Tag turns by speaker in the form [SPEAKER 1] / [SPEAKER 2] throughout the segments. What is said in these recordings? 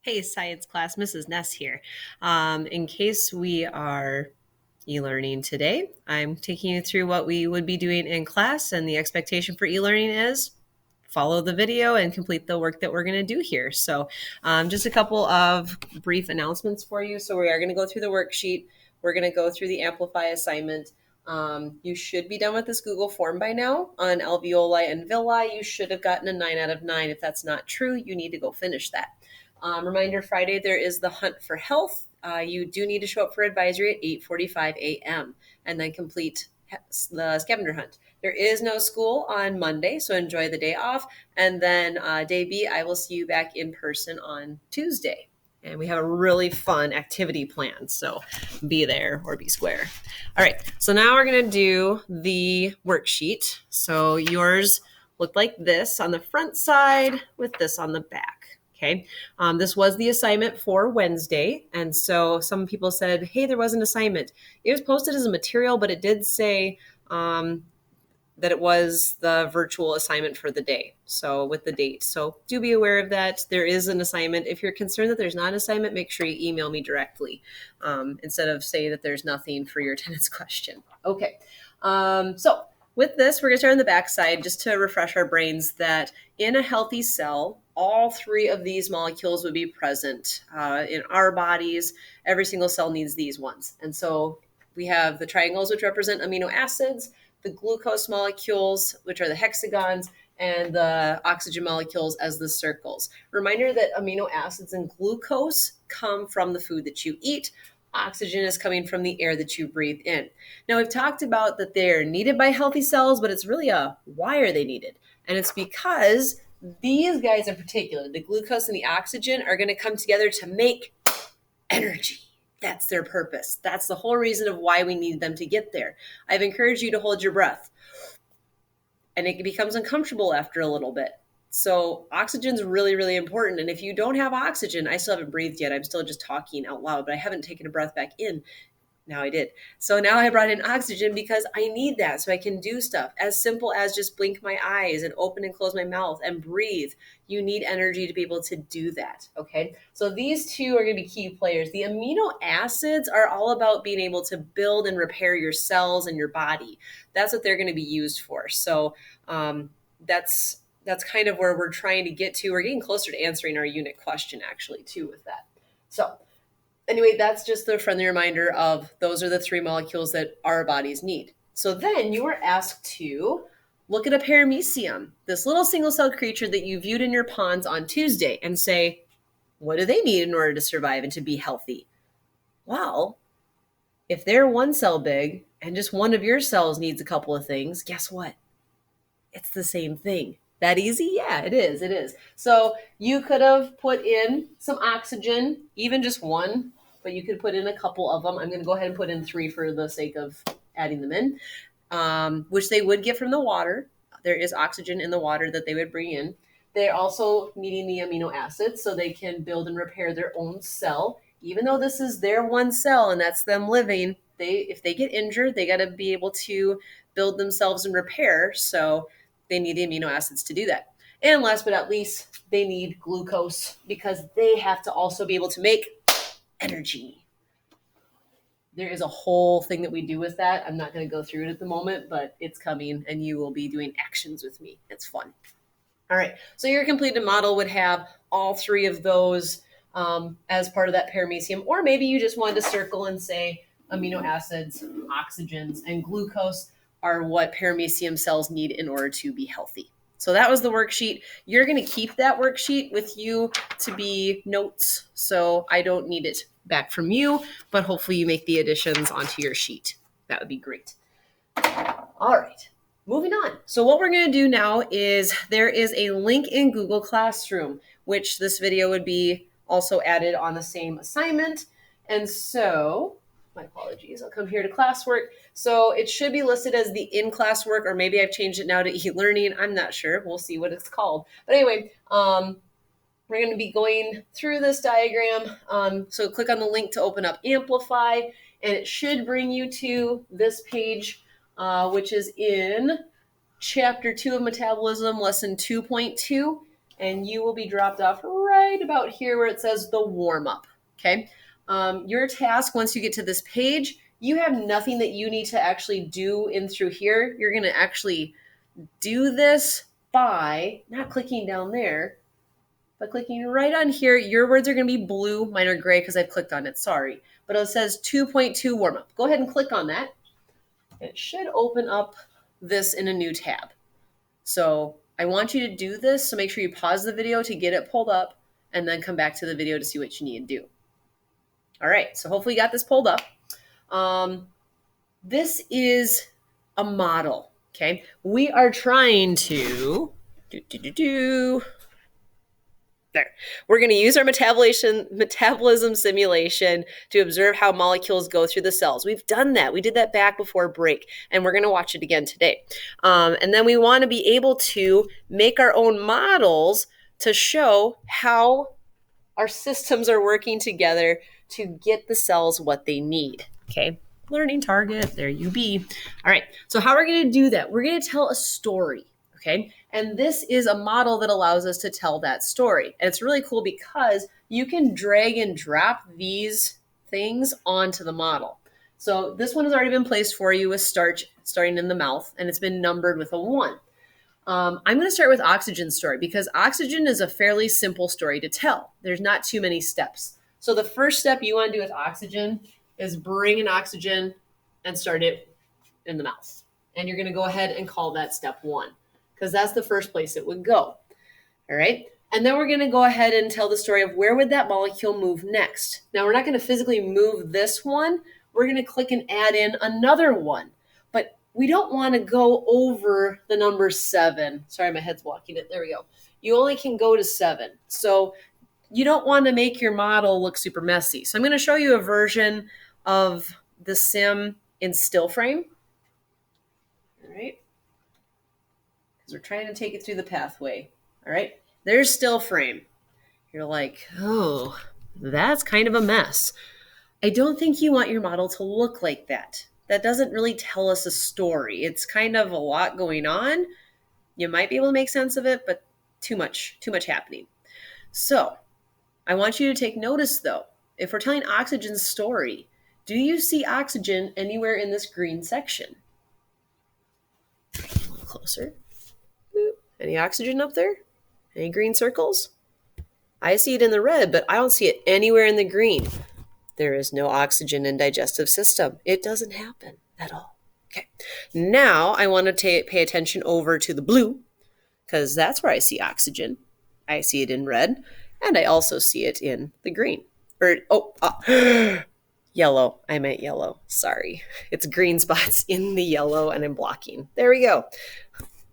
[SPEAKER 1] Hey, science class, Mrs. Ness here. In case we are e-learning today, I'm taking you through what we would be doing in class, and the expectation for e-learning is follow the video and complete the work that we're going to do here. So just a couple of brief announcements for you. So we are going to go through the worksheet. We're going to go through the Amplify assignment. You should be done with this Google form by now. On alveoli and villi, you should have gotten a 9 out of 9. If that's not true, you need to go finish that. Reminder, Friday, there is the Hunt for Health. You do need to show up for advisory at 8:45 a.m. and then complete the scavenger hunt. There is no school on Monday, so enjoy the day off. And then day B, I will see you back in person on Tuesday. And we have a really fun activity planned, so be there or be square. All right, so now we're going to do the worksheet. So yours looked like this on the front side with this on the back. Okay, this was the assignment for Wednesday. And so some people said, hey, there was an assignment. It was posted as a material, but it did say that it was the virtual assignment for the day. So with the date. So do be aware of that. There is an assignment. If you're concerned that there's not an assignment, make sure you email me directly instead of say that there's nothing for your attendance question. Okay. So with this, we're going to start on the back side just to refresh our brains that in a healthy cell, all three of these molecules would be present in our bodies. Every single cell needs these ones. And so we have the triangles, which represent amino acids, the glucose molecules, which are the hexagons, and the oxygen molecules as the circles. Reminder that amino acids and glucose come from the food that you eat. Oxygen is coming from the air that you breathe in. Now, we've talked about that they're needed by healthy cells, but it's really why are they needed? And it's because these guys in particular, the glucose and the oxygen, are going to come together to make energy. That's their purpose. That's the whole reason of why we need them to get there. I've encouraged you to hold your breath, and it becomes uncomfortable after a little bit. So oxygen's really, really important. And if you don't have oxygen, I still haven't breathed yet. I'm still just talking out loud, but I haven't taken a breath back in. Now I did. So now I brought in oxygen because I need that so I can do stuff as simple as just blink my eyes and open and close my mouth and breathe. You need energy to be able to do that. Okay. So these two are going to be key players. The amino acids are all about being able to build and repair your cells and your body. That's what they're going to be used for. So that's kind of where we're trying to get to. We're getting closer to answering our unit question actually too with that. So anyway, that's just a friendly reminder of those are the three molecules that our bodies need. So then you were asked to look at a paramecium, this little single-celled creature that you viewed in your ponds on Tuesday, and say, what do they need in order to survive and to be healthy? Well, if they're one cell big and just one of your cells needs a couple of things, guess what? It's the same thing. That easy? Yeah, it is. It is. So you could have put in some oxygen, even just one, but you could put in a couple of them. I'm going to go ahead and put in 3 for the sake of adding them in, which they would get from the water. There is oxygen in the water that they would bring in. They're also needing the amino acids so they can build and repair their own cell. Even though this is their one cell and that's them living, if they get injured, they got to be able to build themselves and repair. So they need the amino acids to do that. And last but not least, they need glucose because they have to also be able to make energy. There is a whole thing that we do with that. I'm not going to go through it at the moment, but it's coming and you will be doing actions with me. It's fun. All right. So your completed model would have all 3 of those as part of that paramecium, or maybe you just wanted to circle and say amino acids, oxygens, and glucose are what paramecium cells need in order to be healthy. So that was the worksheet. You're going to keep that worksheet with you to be notes. So I don't need it back from you, but hopefully you make the additions onto your sheet. That would be great. All right, moving on. So what we're going to do now is there is a link in Google Classroom, which this video would be also added on the same assignment. And so my apologies. I'll come here to classwork. So it should be listed as the in-class work, or maybe I've changed it now to e-learning. I'm not sure. We'll see what it's called. But anyway, we're going to be going through this diagram. So click on the link to open up Amplify, and it should bring you to this page, which is in Chapter 2 of Metabolism, Lesson 2.2. And you will be dropped off right right about here where it says the warm-up, okay? Your task, once you get to this page, you have nothing that you need to actually do in through here. You're going to actually do this by not clicking down there, but clicking right on here. Your words are going to be blue. Mine are gray because I've clicked on it. Sorry. But it says 2.2 warm-up. Go ahead and click on that. It should open up this in a new tab. So I want you to do this. So make sure you pause the video to get it pulled up and then come back to the video to see what you need to do. All right. So hopefully you got this pulled up. This is a model. Okay. We are trying to there. We're going to use our metabolism simulation to observe how molecules go through the cells. We've done that. We did that back before break, and we're going to watch it again today. And then we want to be able to make our own models to show how our systems are working together to get the cells what they need. Okay. Learning target. There you be. All right. So how we're going to do that? We're going to tell a story. Okay. And this is a model that allows us to tell that story. And it's really cool because you can drag and drop these things onto the model. So this one has already been placed for you with starch starting in the mouth, and it's been numbered with a 1. I'm going to start with oxygen story because oxygen is a fairly simple story to tell. There's not too many steps. So the first step you want to do with oxygen is bring an oxygen and start it in the mouth. And you're going to go ahead and call that step 1 because that's the first place it would go. All right. And then we're going to go ahead and tell the story of where would that molecule move next. Now we're not going to physically move this one. We're going to click and add in another one. But we don't want to go over the number 7. Sorry, my head's blocking it. There we go. You only can go to 7. So you don't want to make your model look super messy. So I'm going to show you a version of the sim in still frame. All right. Because we're trying to take it through the pathway. All right. There's still frame. You're like, oh, that's kind of a mess. I don't think you want your model to look like that. That doesn't really tell us a story. It's kind of a lot going on. You might be able to make sense of it, but too much happening. So I want you to take notice though. If we're telling oxygen's story, do you see oxygen anywhere in this green section? A little closer. Any oxygen up there? Any green circles? I see it in the red, but I don't see it anywhere in the green. There is no oxygen in digestive system. It doesn't happen at all. Okay. Now I want to pay attention over to the blue because that's where I see oxygen. I see it in red, and I also see it in the green. Yellow. I meant yellow. Sorry. It's green spots in the yellow, and I'm blocking. There we go.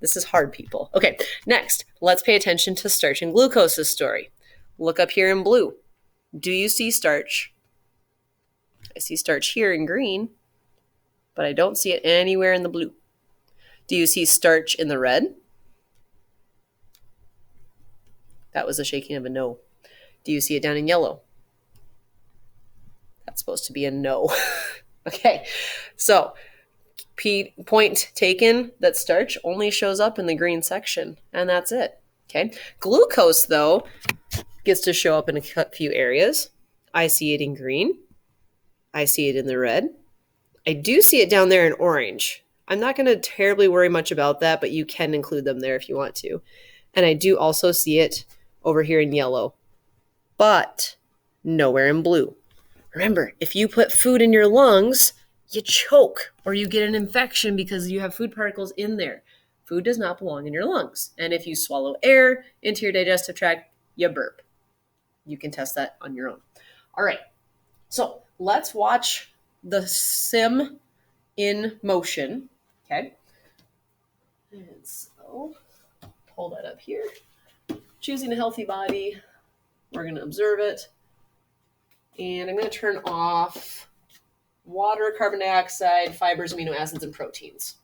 [SPEAKER 1] This is hard, people. Okay, next, let's pay attention to starch and glucose's story. Look up here in blue. Do you see starch? I see starch here in green, but I don't see it anywhere in the blue. Do you see starch in the red? That was a shaking of a no. Do you see it down in yellow? That's supposed to be a no. Okay, so point taken that starch only shows up in the green section, and that's it. Okay, glucose though gets to show up in a few areas. I see it in green. I see it in the red. I do see it down there in orange. I'm not going to terribly worry much about that, but you can include them there if you want to. And I do also see it over here in yellow, but nowhere in blue. Remember, if you put food in your lungs, you choke or you get an infection because you have food particles in there. Food does not belong in your lungs. And if you swallow air into your digestive tract, you burp. You can test that on your own. All right. So let's watch the sim in motion. Okay. And so pull that up here. Choosing a healthy body. We're going to observe it. And I'm going to turn off water, carbon dioxide, fibers, amino acids, and proteins.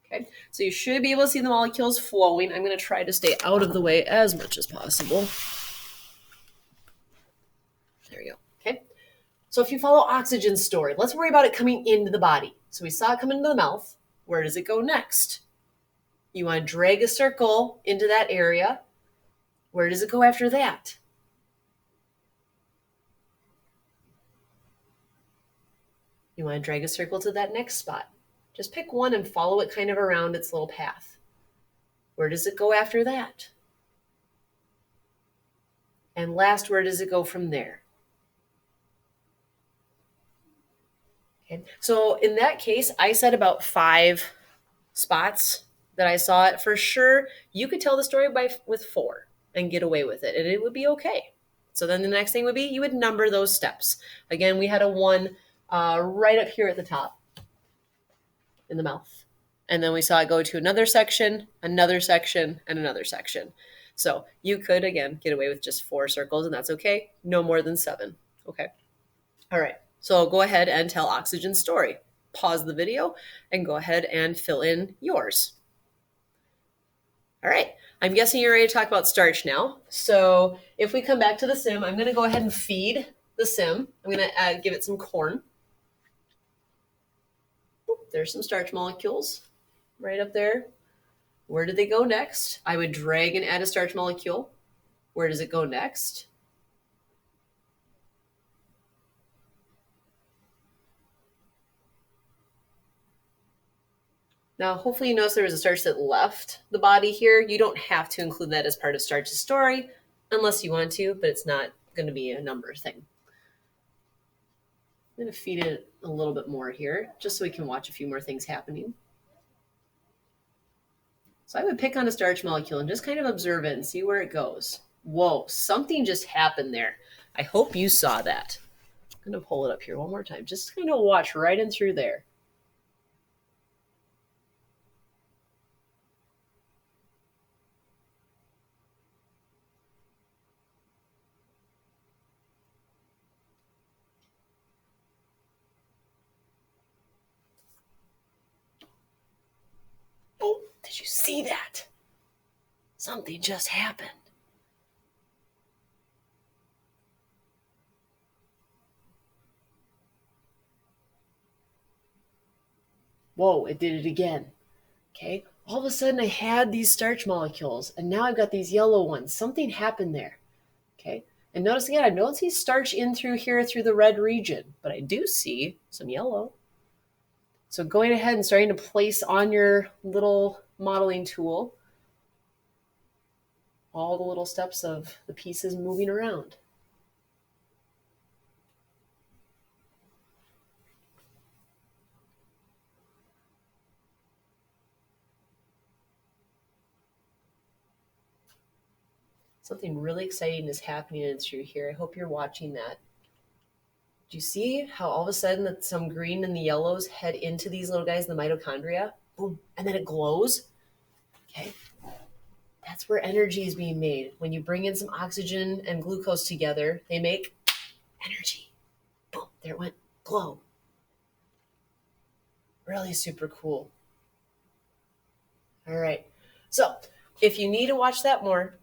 [SPEAKER 1] Okay, so you should be able to see the molecules flowing. I'm going to try to stay out of the way as much as possible. There we go. Okay, so if you follow oxygen's story, let's worry about it coming into the body. So we saw it come into the mouth. Where does it go next? You want to drag a circle into that area. Where does it go after that? You want to drag a circle to that next spot. Just pick one and follow it kind of around its little path. Where does it go after that? And last, where does it go from there? Okay. So in that case, I said about 5 spots that I saw it. For sure, you could tell the story with 4 and get away with it, and it would be okay. So then the next thing would be you would number those steps. Again, we had a 1 right up here at the top in the mouth. And then we saw it go to another section, and another section. So you could, again, get away with just 4 circles, and that's okay. No more than 7. Okay. All right. So go ahead and tell Oxygen's story. Pause the video and go ahead and fill in yours. All right. I'm guessing you're ready to talk about starch now. So if we come back to the sim, I'm going to go ahead and feed the sim. I'm going to give it some corn. There's some starch molecules right up there. Where do they go next? I would drag and add a starch molecule. Where does it go next? Now, hopefully you notice there was a starch that left the body here. You don't have to include that as part of starch's story unless you want to, but it's not going to be a number thing. I'm going to feed it a little bit more here just so we can watch a few more things happening. So I would pick on a starch molecule and just kind of observe it and see where it goes. Whoa, something just happened there. I hope you saw that. I'm going to pull it up here one more time. Just kind of watch right in through there. Oh, did you see that? Something just happened. Whoa, it did it again. Okay, all of a sudden I had these starch molecules and now I've got these yellow ones. Something happened there. Okay, and notice again, I don't see starch in through here through the red region, but I do see some yellow. So going ahead and starting to place on your little modeling tool all the little steps of the pieces moving around. Something really exciting is happening in through here. I hope you're watching that. Do you see how all of a sudden that some green and the yellows head into these little guys, the mitochondria? Boom, and then it glows. Okay, that's where energy is being made. When you bring in some oxygen and glucose together, they make energy. Boom, there it went, glow. Really super cool. All right, so if you need to watch that more,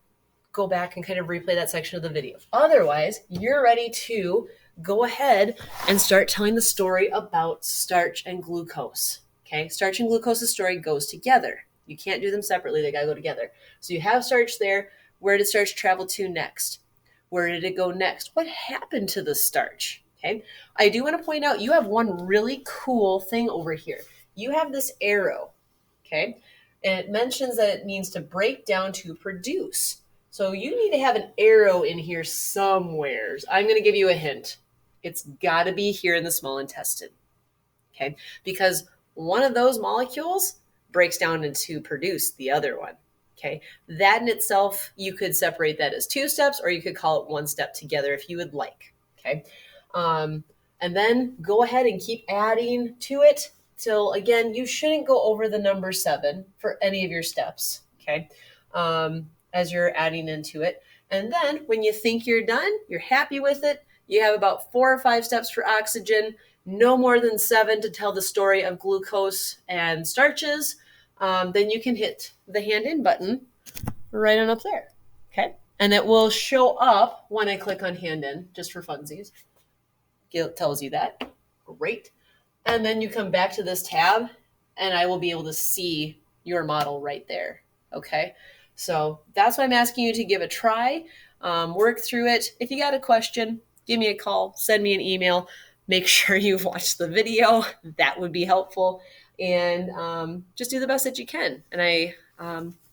[SPEAKER 1] go back and kind of replay that section of the video. Otherwise, you're ready to go ahead and start telling the story about starch and glucose. Okay, starch and glucose's story goes together. You can't do them separately, they gotta go together. So you have starch there. Where did starch travel to next? Where did it go next? What happened to the starch? Okay, I do want to point out you have one really cool thing over here. You have this arrow, okay? And it mentions that it means to break down to produce. So you need to have an arrow in here somewhere. I'm going to give you a hint. It's got to be here in the small intestine, okay? Because one of those molecules breaks down into produce the other one, okay? That in itself, you could separate that as 2 steps, or you could call it 1 step together if you would like, okay? And then go ahead and keep adding to it till, again, you shouldn't go over the number 7 for any of your steps, okay? As you're adding into it. And then when you think you're done, you're happy with it, you have about 4 or 5 steps for oxygen, no more than 7 to tell the story of glucose and starches, then you can hit the hand in button right on up there, okay? And it will show up when I click on hand in, just for funsies. It tells you that. Great. And then you come back to this tab and I will be able to see your model right there, okay? So that's why I'm asking you to give a try, work through it. If you got a question, give me a call, send me an email. make sure you've watched the video. That would be helpful. And just do the best that you can. And I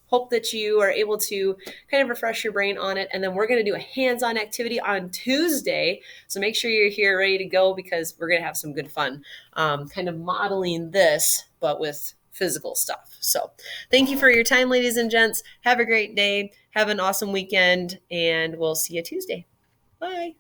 [SPEAKER 1] hope that you are able to kind of refresh your brain on it. And then we're going to do a hands-on activity on Tuesday. So make sure you're here ready to go, because we're going to have some good fun kind of modeling this, but with physical stuff. So thank you for your time, ladies and gents. Have a great day. Have an awesome weekend, and we'll see you Tuesday. Bye.